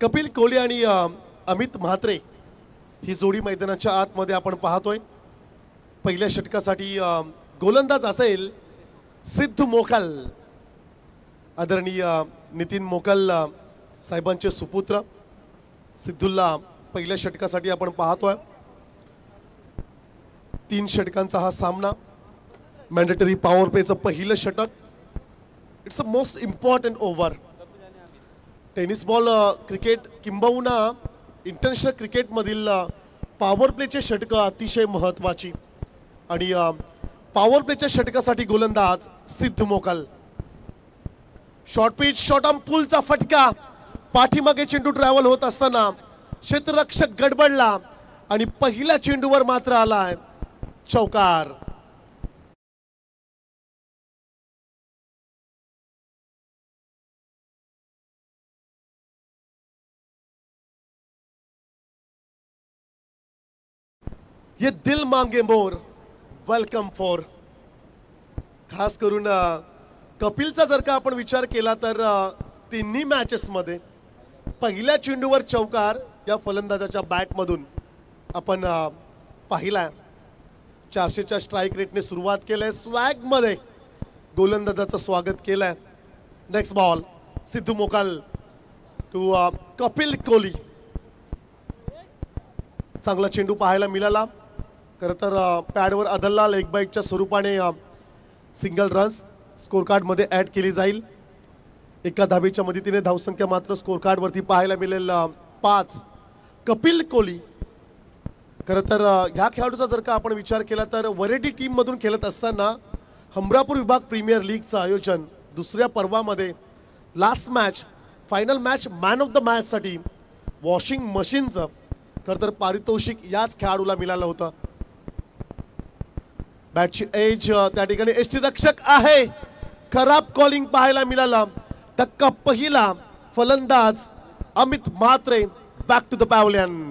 कपिल कोहली आणि अमित म्हात्रे ही जोडी मैदानाच्या आतमध्ये आपण पाहतोय। पहिल्या षटकासाठी गोलंदाज असेल सिद्धू मोकल, आदरणीय नितीन मोकल साहेबांचे सुपुत्र सिद्धूला पहिल्या षटकासाठी आपण पाहतोय। 3 षटकांचा हा सामना, मॅन्डेटरी पॉवर प्लेचं पहिलं षटक। It's a most important over. Tennis ball cricket किंबहुना इंटरनॅशनल क्रिकेटमधील पॉवर प्लेचे षटक अतिशय महत्त्वाची आणि पॉवर प्लेच्या षटकासाठी गोलंदाज सिद्धू मोकल। शॉर्ट पिच, शॉर्ट आर्म पुलचा फटका, पाठीमागे चेंडू ट्रॅव्हल होत असताना क्षेत्ररक्षक गडबडला आणि पहिल्या चेंडूवर मात्र आलाय चौकार। ये दिल मांगे मोर, वेलकम फॉर। खास करून कपिलचा जर का आपण विचार केला तर तिन्ही मॅचेस मध्ये पहिल्या चेंडूवर चौकार या फलंदाजाच्या बॅटमधून आपण पाहिला। 400च्या स्ट्राइक रेटने सुरुवात केली, स्वॅग मध्ये गोलंदाजाचं स्वागत केलंय। नेक्स्ट बॉल सिद्धू मोकल टू कपिल कोहली। चांगला चेंडू पाहायला मिळाला। खरं तर पॅडवर अदलला लेग बाईटच्या स्वरूपाने सिंगल रन्स स्कोर कार्ड मध्ये ऍड केली जाईल। एका धावेच्या मदतीने धावसंख्या मात्र स्कोर कार्ड वरती पाहायला मिळेल 5। कपिल कोहली खरं तर ह्या खेळाडूचा जर का आपण विचार केला तर वरेडी टीम मधून खेळत असताना हमरापूर विभाग प्रीमियर लीगचं आयोजन दुसऱ्या पर्वामध्ये last match final match man of the match साठी वॉशिंग मशीनचं खरं तर पारितोषिक याच खेळाडूला मिळालं होतं। बॅटची एज त्या ठिकाणी यष्टीरक्षक आहे, खराब कॉलिंग पाहायला मिळाला। धक्का पहिला, फलंदाज Amit Mhatre back to the pavilion.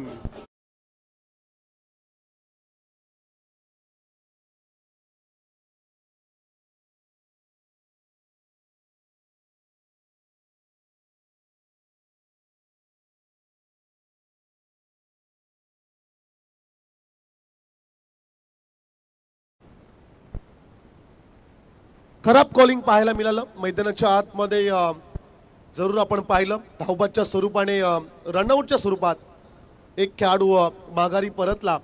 खराब कॉलिंग पाहायला मिळालं मैदानाच्या आतमध्ये। जरूर आपण पाहिलं धावबादच्या स्वरूपाने रनआउटच्या स्वरूपात एक खेळाडू माघारी परतला।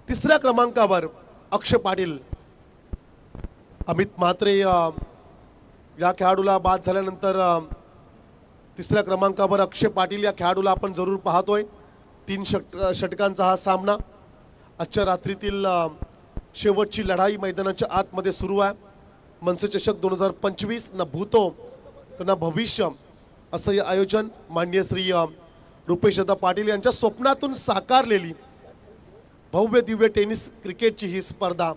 तिसऱ्या क्रमांकावर अक्षय पाटील। अमित म्हात्रे या खेळाडूला बाद झाल्यानंतर तिसऱ्या क्रमांकावर अक्षय पाटील या खेळाडूला आपण जरूर पाहतोय। 3 षटकांचा हा सामना, आजच्या रात्रीतील शेवटची लढाई मैदानाच्या आतमध्ये सुरू आहे। मनसे चषक 2025 ना भूतो तर ना भविष्य असं हे आयोजन माननीय श्री रुपेश दादा पाटील यांच्या स्वप्नातून साकारलेली भव्य दिव्य टेनिस क्रिकेटची ही स्पर्धा,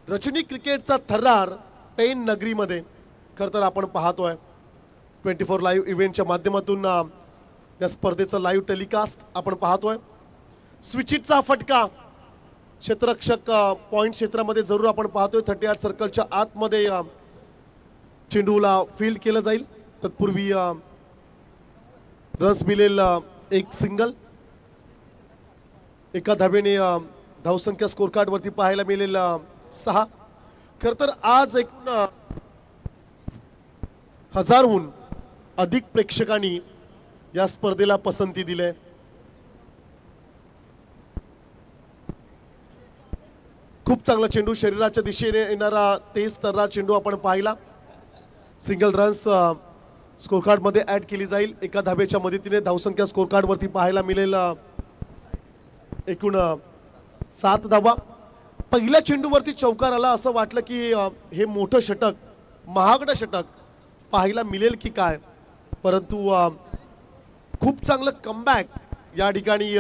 रजनी क्रिकेटचा थरार पेन नगरीमध्ये खरं तर आपण पाहतोय। 24 लाईव्ह इव्हेंटच्या माध्यमातून या स्पर्धेचं लाईव्ह टेलिकास्ट आपण पाहतोय। स्विचिटचा फटका, क्षेत्ररक्षक पॉइंट क्षेत्रामध्ये जरूर आपण पाहतोय। 38 सर्कलच्या आतमध्ये चेंडूला फील्ड केलं जाईल। तत्पूर्वी रन्स मिळेल एक सिंगल। एका धावेने धावसंख्या स्कोर कार्ड वरती पाहायला मिळेल 6। खरं तर आज एकूण 1000हून अधिक प्रेक्षकांनी या स्पर्धेला पसंती दिली। खूप चांगला चेंडू, शरीराच्या दिशेने येणारा तेज तर्रा चेंडू आपण पाहिला। सिंगल रन्स स्कोर कार्ड मध्ये ऍड केली जाईल। एका धावेच्या मदतीने धावसंख्या स्कोर कार्ड वरती पाहायला मिळेल एकूण 7 धावा। पहिल्या चेंडूवरती चौकार आला, असं वाटलं की हे मोठं षटक, महागडं षटक पाहायला मिळेल की काय, परंतु खूप चांगलं कमबॅक या ठिकाणी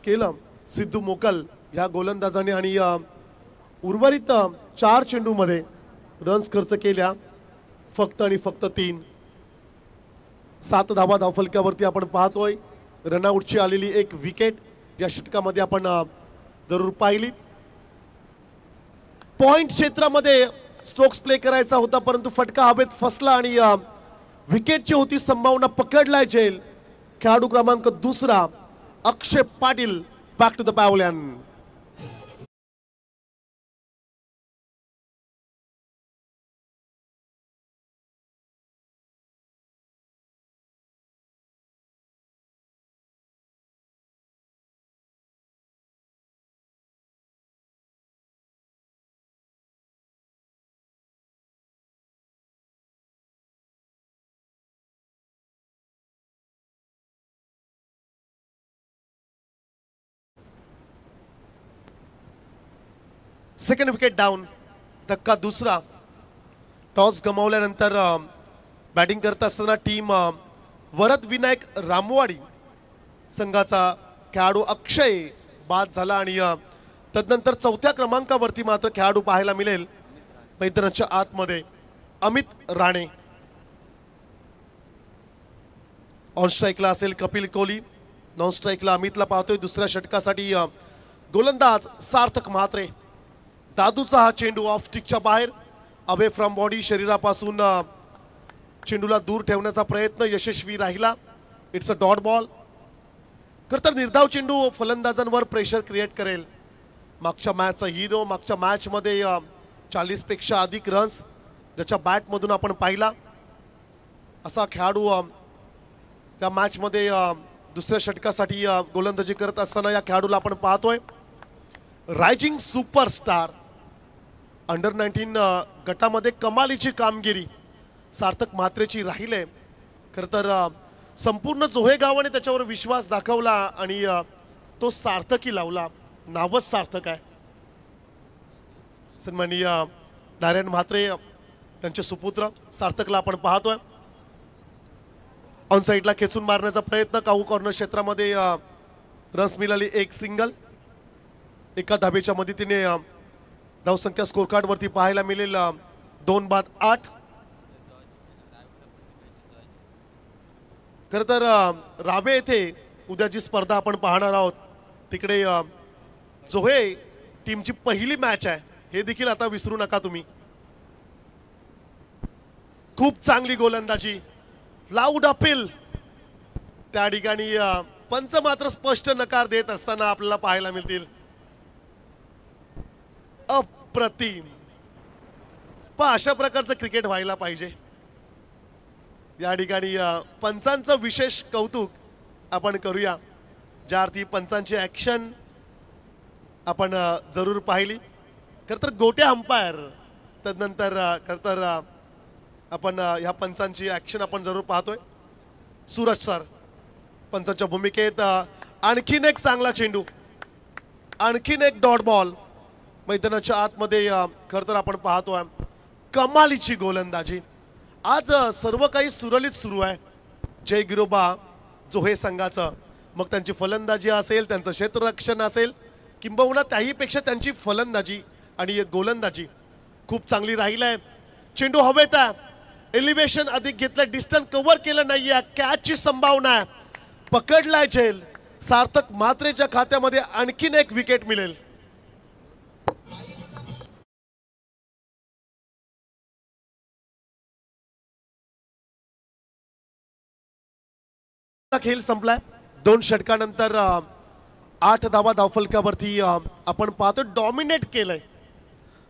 केलं सिद्धू मोकल या गोलंदाजाने आणि उर्वरित 4 चेंडूमध्ये रन्स खर्च केल्या फक्त आणि फक्त 3। 7 धावा धावफलकावरती आपण पाहतोय। रनआउटची आलेली एक विकेट या षटकामध्ये आपण जरूर पाहिली। पॉइंट क्षेत्रामध्ये स्ट्रोक्स प्ले करायचा होता, परंतु फटका हवेत फसला आणि विकेटची होती संभावना, पकडलाय झेल खेळाडू क्रमांक दुसरा Akshay Patil back to the pavilion. Second wicket down. धक्का दुसरा. टॉस गमावल्यानंतर बॅटिंग करत असताना टीम वरद विनायक रामवाडी संघाचा खेळाडू अक्षय बाद झाला आणि तदनंतर चौथ्या क्रमांकावरती मात्र खेळाडू पाहायला मिळेल मैदानाच्या आतमध्ये अमित राणे. ऑन स्ट्राईकला असेल कपिल कोहली, नॉन स्ट्राईकला अमितला पाहतोय. दुसऱ्या षटकासाठी गोलंदाज सार्थक म्हात्रे. दादूचा हा चेंडू ऑफ स्टिकच्या बाहेर, अवे फ्रॉम बॉडी, शरीरापासून चेंडूला दूर ठेवण्याचा प्रयत्न यशस्वी राहिला. It's a dot ball. खरंतर निर्धाव चेंडू फलंदाजांवर प्रेशर क्रिएट करेल. मागच्या मॅचचा हिरो, मागच्या मॅचमध्ये 40 पेक्षा अधिक रन्स ज्याच्या बॅटमधून आपण पाहिला असा खेळाडू त्या मॅचमध्ये दुसऱ्या षटकासाठी गोलंदाजी करत असताना या खेळाडूला आपण पाहतोय. रायझिंग सुपरस्टार अंडर 19 गटामध्ये कमालीची कामगिरी सार्थक म्हात्रेची राहिले. खरं तर संपूर्ण जोहे गावाने त्याच्यावर विश्वास दाखवला आणि तो सार्थकी लावला. नावच सार्थक आहे. सन्माननीय नारायण म्हात्रे त्यांचे सुपुत्र सार्थकला आपण पाहतोय. ऑन साईडला खेचून मारण्याचा प्रयत्न, काहू कॉर्नर क्षेत्रामध्ये रन्स मिळाली. एक सिंगल एका धाबेच्या मदतीने धावसंख्या स्कोर कार्ड वरती पाहायला मिळेल 2-8. खरं तर रावे येथे उद्या जी स्पर्धा आपण पाहणार आहोत तिकडे जोहे टीमची पहिली मॅच आहे हे देखील आता विसरू नका तुम्ही. खूप चांगली गोलंदाजी, लाऊड अपील. त्या ठिकाणी पंच मात्र स्पष्ट नकार देत असताना आपल्याला पाहायला मिळतील. अप्रतिम. पण अशा प्रकारचं क्रिकेट व्हायला पाहिजे. या ठिकाणी पंचांचं विशेष कौतुक आपण करूया. ज्या अर्थी पंचांची ऍक्शन आपण जरूर पाहिली. खरं तर गोट्या अंपायर, तदनंतर खरं तर आपण ह्या पंचांची ऍक्शन आपण जरूर पाहतोय. सूरज सर पंचांच्या भूमिकेत. आणखीन एक चांगला चेंडू, आणखीन एक डॉट बॉल मैदानाच्या आतमध्ये. खरं तर आपण पाहतोय कमालीची गोलंदाजी. आज सर्व काही सुरळीत सुरू आहे जय गिरोबा जोहे संघाचं. मग त्यांची फलंदाजी असेल, त्यांचं क्षेत्ररक्षण असेल, किंबहुना त्याहीपेक्षा त्यांची फलंदाजी आणि गोलंदाजी खूप चांगली राहिली आहे. चेंडू हवेत आहे, एलिव्हेशन अधिक घेतलं, डिस्टन्स कव्हर केलं नाहीये, कॅचची संभावना आहे, पकडलाय झेल. सार्थक म्हात्रेच्या खात्यामध्ये आणखीन एक विकेट मिळेल. खेळ संपलाय. 2 षटकानंतर 8 धावा धावफलकावरती आपण पाहतो. डॉमिनेट केलंय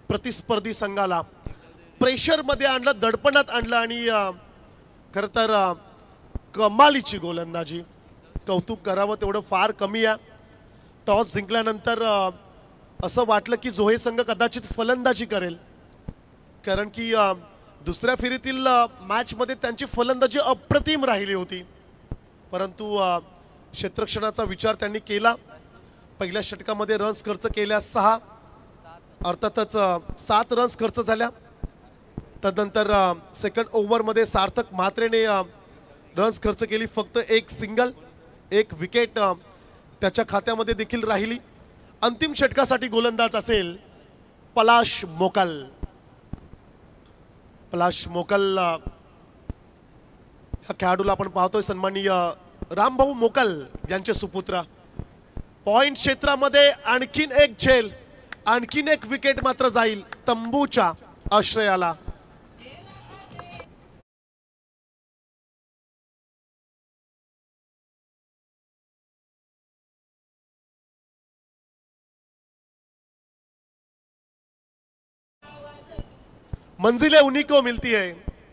प्रतिस्पर्धी संघाला, प्रेशर मध्ये आणलं, दडपणात आणलं आणि खरं तर कमालीची गोलंदाजी. कौतुक करावं तेवढं फार कमी आहे. टॉस जिंकल्यानंतर असं वाटलं की जोहे संघ कदाचित फलंदाजी करेल, कारण की दुसऱ्या फेरीतील मॅचमध्ये त्यांची फलंदाजी अप्रतिम राहिली होती. परंतु क्षेत्ररक्षणाचा विचार त्यांनी केला. पहिल्या षटकामध्ये रन्स खर्च केल्या 6, अर्थातच 7 रन्स खर्च झाल्या. तदनंतर सेकंड ओव्हरमध्ये सार्थक म्हात्रेने रन्स खर्च केली फक्त 1 सिंगल, 1 विकेट त्याच्या खात्यामध्ये देखील राहिली. अंतिम षटकासाठी गोलंदाज असेल पलाश मोकल. पलाश मोकल या खेळाडूला आपण पाहतोय सन्माननीय रामभाऊ मोकल यांचे सुपुत्र. पॉइंट क्षेत्रामध्ये आणखीन एक झेल, आणखीन एक विकेट मात्र जाईल तंबूच्या आश्रयाला. मंजिलें उन्हीं को मिलती है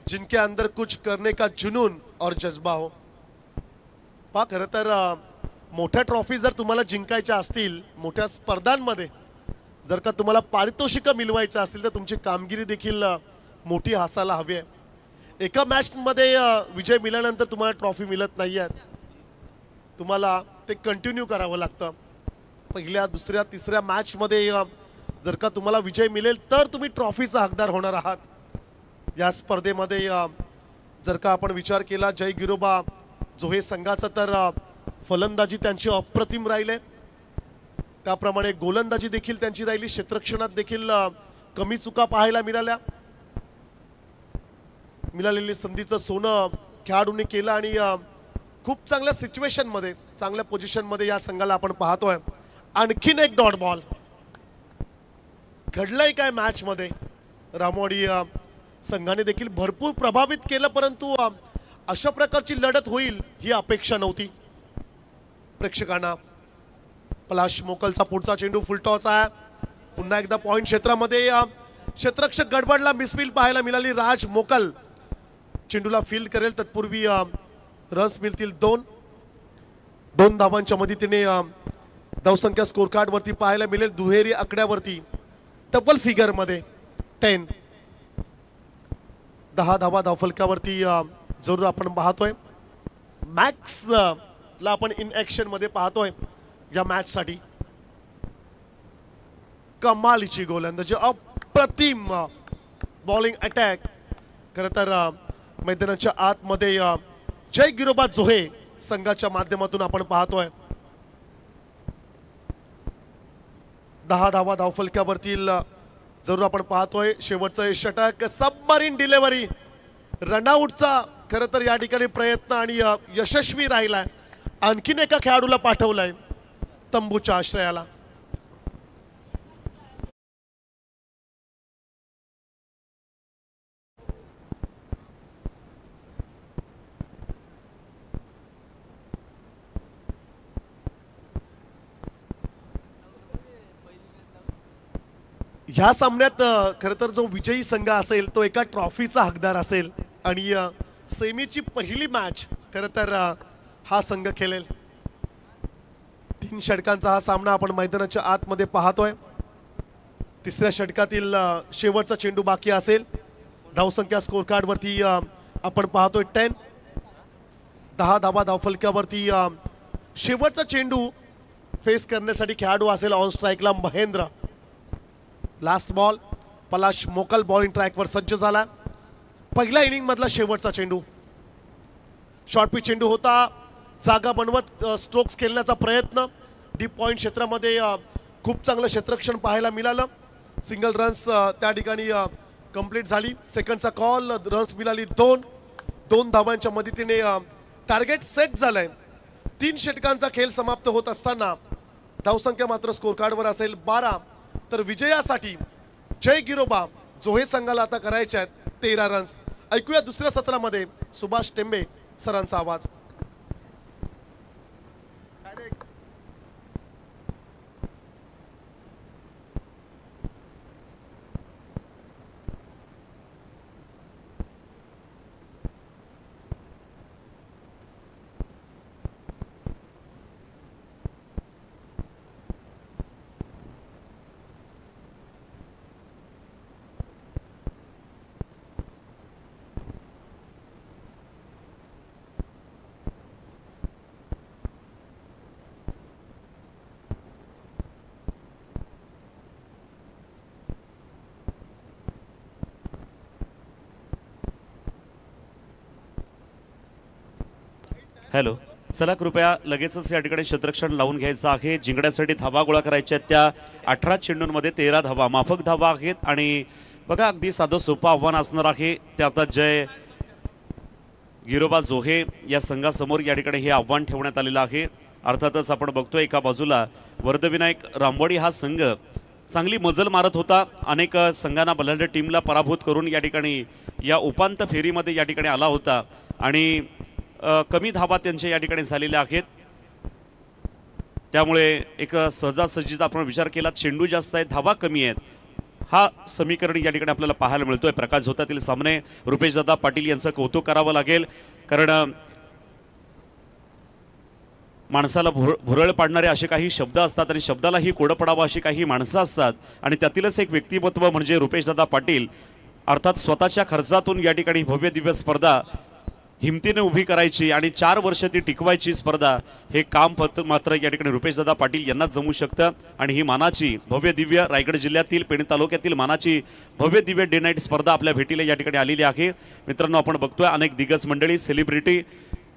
जिनके अंदर कुछ करने का जुनून और जज्बा हो। पहा खरं तर मोठ्या ट्रॉफी जर तुम्हाला जिंकायच्या असतील, मोठ्या स्पर्धांमध्ये जर का तुम्हाला पारितोषिकं मिळवायचं असतील तर तुमची कामगिरी देखील मोठी असायला हवी आहे। एका मॅचमध्ये विजय मिळाल्यानंतर तुम्हाला ट्रॉफी मिळत नाही आहे, तुम्हाला ते कंटिन्यू करावं लागतं। पहिल्या दुसऱ्या तिसऱ्या मॅचमध्ये जर का तुम्हाला विजय मिळेल तर तुम्ही ट्रॉफीचा हकदार होणार आहात। या स्पर्धेमध्ये जर का आपण विचार केला जय गिरोबा जोहे संघाचं तर फलंदाजी त्यांची अप्रतिम राहिले, त्याप्रमाणे गोलंदाजी देखील त्यांची राहिली, क्षेत्ररक्षणात देखील कमी चुका पाहायला मिळाल्या। मिळालेली संधीचं सोनं खेळाडूंनी केलं आणि खूप चांगल्या सिच्युएशनमध्ये चांगल्या पोझिशनमध्ये या संघाला आपण पाहतोय। आणखीन एक डॉट बॉल घडलंय काय मॅचमध्ये, रामवाडी संघाने देखील भरपूर प्रभावित केलं, परंतु अशा प्रकारची लढत होईल ही अपेक्षा नव्हती प्रेक्षकांना। पलाश मोकलचा पुढचा चेंडू फुलटॉस आहे, पुन्हा एकदा पॉइंट क्षेत्रामध्ये क्षेत्ररक्षक गडबडला मिसफील्ड पाहायला मिळाली। राज मोकल चेंडूला फील्ड करेल तत्पूर्वी रन्स मिळतील 2 धावांच्या मदतीने धावसंख्या स्कोर कार्ड वरती पाहायला मिळेल दुहेरी आकड्यावरती डबल फिगर मध्ये 10 धावा धावफलकावरती जरूर आपण पाहतोय। मॅक्स ला आपण इन ऍक्शन मध्ये पाहतोय या मॅच साठी। कमालीची गोलंदाजी, अप्रतिम बॉलिंग अटॅक। खरं तर मैदानाच्या आतमध्ये जय गिरोबा जोहे संघाच्या माध्यमातून आपण पाहतोय 10 धावा धावफलकावरतील जरूर आपण पाहतोय। शेवटचं षटक सबमरीन डिलिव्हरी रनआउटचा खरं तर या ठिकाणी प्रयत्न आणि यशस्वी राहिलाय। आणखीन एका खेळाडूला पाठवलाय तंबूच्या आश्रयाला। ह्या सामन्यात खरं तर जो विजयी संघ असेल तो एका ट्रॉफीचा हकदार असेल आणि सेमीची पहिली मॅच खरं तर हा संघ खेळेल। 3 षटकांचा हा सामना आपण मैदानाच्या आतमध्ये पाहतोय। तिसऱ्या षटकातील शेवटचा चेंडू बाकी असेल। धावसंख्या स्कोर कार्ड वरती आपण पाहतोय 10 धावा धावफलकावरती शेवटचा चेंडू फेस करण्यासाठी खेळाडू असेल ऑन स्ट्राइकला महेंद्र। लास्ट बॉल पलाश मोकल बॉलिंग ट्रॅकवर सज्ज झाला। पहिल्या इनिंग मधला शेवटचा चेंडू शॉर्ट पिच चेंडू होता, जागा बनवत स्ट्रोक्स खेळण्याचा प्रयत्न। डीप पॉइंट क्षेत्रामध्ये खूप चांगलं क्षेत्ररक्षण पाहायला मिळालं। सिंगल रन्स त्या ठिकाणी कंप्लीट झाली। सेकंडचा कॉल, रन्स मिळाली 2 धावांच्या मदतीने टार्गेट सेट झालंय। 3 षटकांचा खेळ समाप्त होत असताना धावसंख्या मात्र स्कोर कार्डवर असेल 12। तर विजयासाठी जय गिरोबा जोहे संघाला आता करायचे आहेत 13 रन्स। ऐकूया दुसऱ्या सत्रामध्ये सुभाष टेंबे सरांचा आवाज। हॅलो, चला कृपया लगेचच या ठिकाणी क्षेत्ररक्षण लावून घ्यायचं आहे। जिंकण्यासाठी धावा गोळा करायच्या आहेत। त्या 18 चेंडूंमध्ये 13 धावा माफक धावा आहेत आणि बघा अगदी साधं सोपं आव्हान असणार आहे ते आता जय गिरोबा जोहे या संघासमोर या ठिकाणी हे आव्हान ठेवण्यात आलेलं आहे। अर्थातच आपण बघतोय एका बाजूला वर्धविनायक रामवाडी हा संघ चांगली मजल मारत होता, अनेक संघांना बलाढ्य टीमला पराभूत करून या ठिकाणी या उपांत्य फेरीमध्ये या ठिकाणी आला होता आणि कमी धावा त्यांच्या या ठिकाणी झालेल्या आहेत। त्यामुळे एक सहजासहजीचा आपण विचार केला चेंडू जास्त आहेत धावा कमी आहेत हा समीकरण या ठिकाणी आपल्याला पाहायला मिळतोय। प्रकाश झोतातील सामने रुपेशदादा पाटील यांचं कौतुक करावं लागेल, कारण माणसाला भुरळ पाडणारे असे काही शब्द असतात आणि शब्दालाही कोडं पडावं अशी काही माणसं असतात आणि त्यातीलच एक व्यक्तिमत्व म्हणजे रुपेशदादा पाटील। अर्थात स्वतःच्या खर्चातून या ठिकाणी भव्य दिव्य स्पर्धा हिमतीने उभी करायची आणि 4 वर्ष ती टिकवायची स्पर्धा, हे काम मात्र या ठिकाणी रुपेशदादा पाटील यांनाच जमू शकतं। आणि ही मानाची भव्य दिव्य रायगड जिल्ह्यातील पेण तालुक्यातील मानाची भव्य दिव्य डे नाईट स्पर्धा आपल्या भेटीला या ठिकाणी आलेली आहे। मित्रांनो, आपण बघतोय अनेक दिग्गज मंडळी सेलिब्रिटी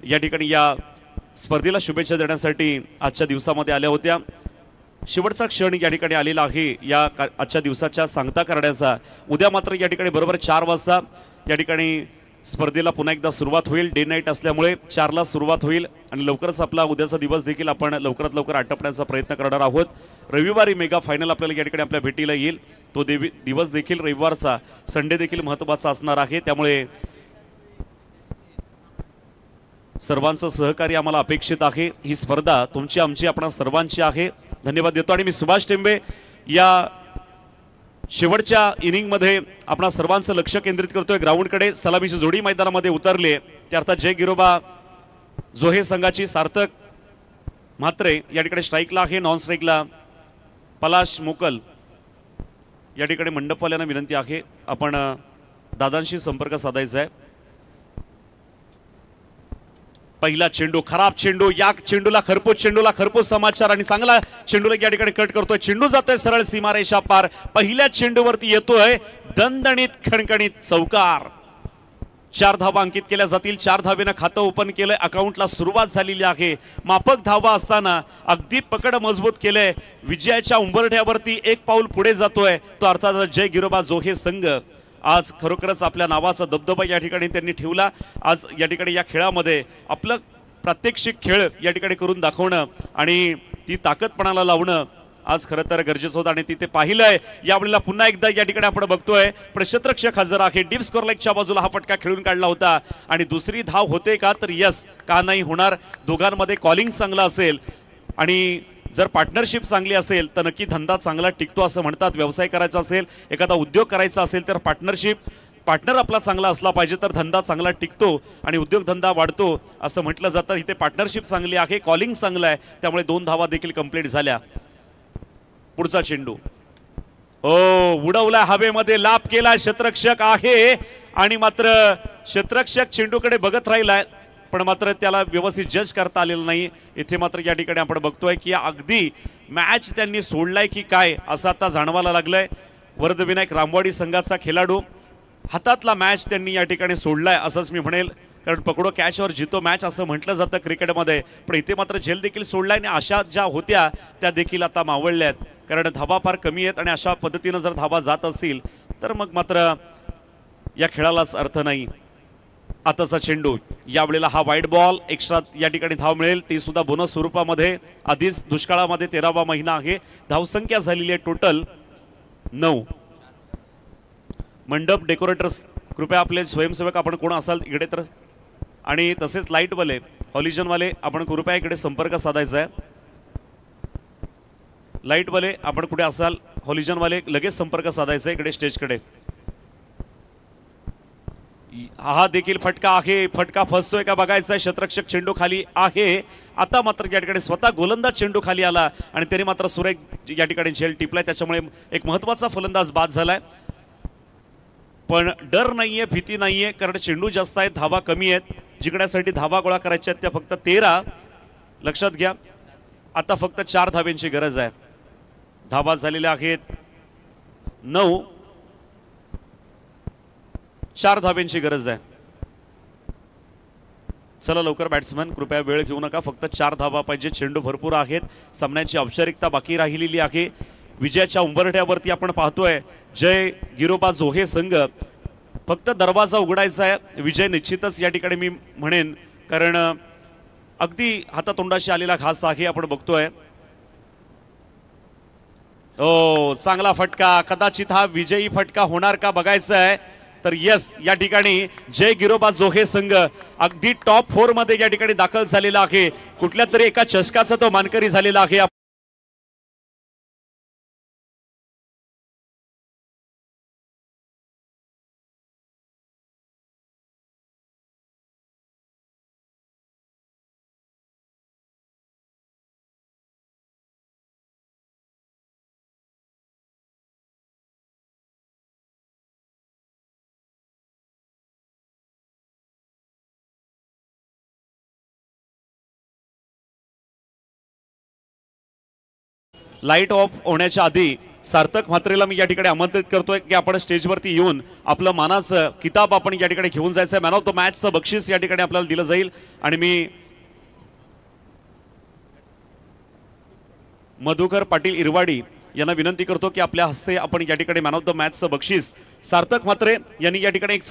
या ठिकाणी या स्पर्धेला शुभेच्छा देण्यासाठी आजच्या दिवसामध्ये आल्या होत्या। शेवटचा क्षण या ठिकाणी आलेला आहे या आजच्या दिवसाच्या सांगता करण्याचा। उद्या मात्र या ठिकाणी बरोबर 4 वाजता या ठिकाणी स्पर्धेला पुन्हा एकदा सुरुवात होईल। डे नाईट असल्यामुळे 4 ला सुरुवात होईल आणि लवकरच आपला उद्याचा दिवस देखील आपण लवकरात लवकर आटपण्याचा प्रयत्न करणार आहोत। रविवारी मेगा फायनल आपल्याला या ठिकाणी आपल्या भेटीला येईल। तो दिवस देखील रविवारचा, संडे देखील महत्त्वाचा असणार आहे, त्यामुळे सर्वांचं सहकार्य आम्हाला अपेक्षित आहे। ही स्पर्धा तुमची आमची आपणा सर्वांची आहे। धन्यवाद देतो आणि मी सुभाष टेंबे या शेवटच्या इनिंगमध्ये आपणा सर्वांचं लक्ष केंद्रित करतोय ग्राउंडकडे। सलामीची जोडी मैदानामध्ये उतरली, त्या अर्थात जय गिरोबा जोहे संघाची सार्थक म्हात्रे या ठिकाणी स्ट्राईकला आहे, नॉन स्ट्राईकला पलाश मोकल। या ठिकाणी मंडपवाल्यांना विनंती आहे आपण दादांशी संपर्क साधायचा आहे। पहिला चेंडू, खराब चेंडू, या चेंडूला खरपूस समाचार आणि चांगला चेंडूला या ठिकाणी कट करतोय। चेंडू जातोय सरळ सीमारेषा पार, पहिल्या चेंडूवरती येतोय दणदणीत खणखणीत चौकार। 4 धावा अंकित केल्या जातील। 4 धावेनं खातं ओपन केलंय, अकाउंटला सुरुवात झालेली आहे। माफक धावा असताना अगदी पकड मजबूत केलंय, विजयाच्या उंबरठ्यावरती एक पाऊल पुढे जातोय तो अर्थात जय गिरोबा जोहे संघ। आज खरोखरच आपल्या नावाचा दबदबा या ठिकाणी त्यांनी ठेवला। आज या ठिकाणी या खेळामध्ये आपलं प्रात्यक्षिक खेळ या ठिकाणी करून दाखवणं आणि ती ताकदपणाला लावणं आज खरं तर गरजेचं होतं आणि तिथे पाहिलंय। यावेळेला पुन्हा एकदा या ठिकाणी आपण बघतोय क्षेत्ररक्षक हजर आहे। डीप स्कोर लेगच्या बाजूला हा फटका खेळून काढला होता आणि दुसरी धाव होते का, तर यस, का नाही होणार। दोघांमध्ये कॉलिंग चांगलं असेल आणि जर पार्टनरशिप चांगली असेल तर नक्की धंदा चांगला टिकतो असं म्हणतात। व्यवसाय करायचा असेल, एखादा उद्योग करायचा असेल तर पार्टनर आपला चांगला असला पाहिजे तर धंदा चांगला टिकतो आणि उद्योगधंदा वाढतो असं म्हटलं जातं। इथे पार्टनरशिप चांगली आहे, कॉलिंग चांगलं आहे, त्यामुळे 2 धावा देखील कंप्लीट झाल्या। पुढचा चेंडू उडवला हवेमध्ये, लाभ केला क्षेत्ररक्षक आहे आणि मात्र क्षेत्ररक्षक चेंडूकडे बघत राहिलाय पण मात्र त्याला व्यवस्थित जज करता आलेलं नाही। इथे मात्र या ठिकाणी आपण बघतोय की अगदी मॅच त्यांनी सोडलाय की काय असं आता जाणवायला लागलंय। वरदविनायक रामवाडी संघाचा खेळाडू हातातला मॅच त्यांनी या ठिकाणी सोडलाय असंच मी म्हणेल, कारण पकडो कॅच और जितो मॅच असं म्हटलं जातं क्रिकेटमध्ये, पण इथे मात्र झेल देखील सोडलाय आणि अशा ज्या होत्या त्या देखील आता मावळल्यात, कारण धावा फार कमी आहेत आणि अशा पद्धतीनं जर धावा जात असतील तर मग मात्र या खेळालाच अर्थ नाही। आताचा चेंडू, यावेळेला हा वाईड बॉल, एक्स्ट्रा या ठिकाणी धाव मिळेल, ती सुद्धा बोनस स्वरूपामध्ये। आधीच दुष्काळामध्ये 13वा महिना आहे। धावसंख्या झालेली आहे टोटल 9। मंडप डेकोरेटर्स कृपया आपले स्वयंसेवक आपण कोण असाल इकडे तर, आणि तसेच लाईटवाले हॉलिजनवाले आपण कृपया इकडे संपर्क साधायचा आहे। लाईटवाले आपण कुठे असाल, हॉलिजनवाले लगेच संपर्क साधायचा आहे इकडे स्टेजकडे। हा देखील फटका आहे, फटका फसतोय का बघायचा आहे। क्षेत्ररक्षक चेंडू खाली आहे, आता मात्र या ठिकाणी स्वतः गोलंदाज चेंडू खाली आला आणि त्याने मात्र सुरेख या ठिकाणी झेल टिपलाय, त्याच्यामुळे एक महत्त्वाचा फलंदाज बाद झालाय। पण डर नाहीये, भीती नाहीये, कारण चेंडू जास्त आहेत, धावा कमी आहेत। जिंकण्यासाठी धावा गोळा करायच्या आहेत त्या फक्त 13, लक्षात घ्या। आता फक्त 4 धाव्यांची गरज आहे। धावा झालेल्या आहेत 9, 4 धाव्यांची गरज आहे। चला लवकर बॅट्समन, कृपया वेळ घेऊ नका, फक्त 4 धावा पाहिजे। चेंडू भरपूर आहेत, सामन्याची औपचारिकता बाकी राहिलेली आहे। विजयाच्या उंबरठ्यावरती आपण पाहतोय जय गिरोबा जोहे संघ, फक्त दरवाजा उघडायचा आहे। विजय निश्चितच या ठिकाणी मी म्हणेन, कारण अगदी हातातोंडाशी आलेला घास आहे आपण बघतोय। चांगला फटका, कदाचित हा विजयी फटका होणार का बघायचा आहे। तर यस, या ठिकाणी जय गिरोबा जोहे संघ अगदी टॉप 4 मध्ये या ठिकाणी दाखल झालेला आहे। कुठल्या तरी एका चषकाचा तो मानकरी झालेला आहे। लाईट ऑफ होण्याच्या आधी सार्थक म्हात्रेला मी या ठिकाणी आमंत्रित करतोय की आपण स्टेजवरती येऊन आपलं मानाचं किताब आपण या ठिकाणी घेऊन जायचं आहे. मॅन ऑफ द मॅचचं बक्षीस या ठिकाणी आपल्याला दिलं जाईल आणि मी मधुकर पाटील इरवाडी यांना विनंती करतो की आपल्या हस्ते आपण या ठिकाणी मॅन ऑफ द मॅचचं बक्षीस सार्थक म्हात्रे यांनी या ठिकाणी एक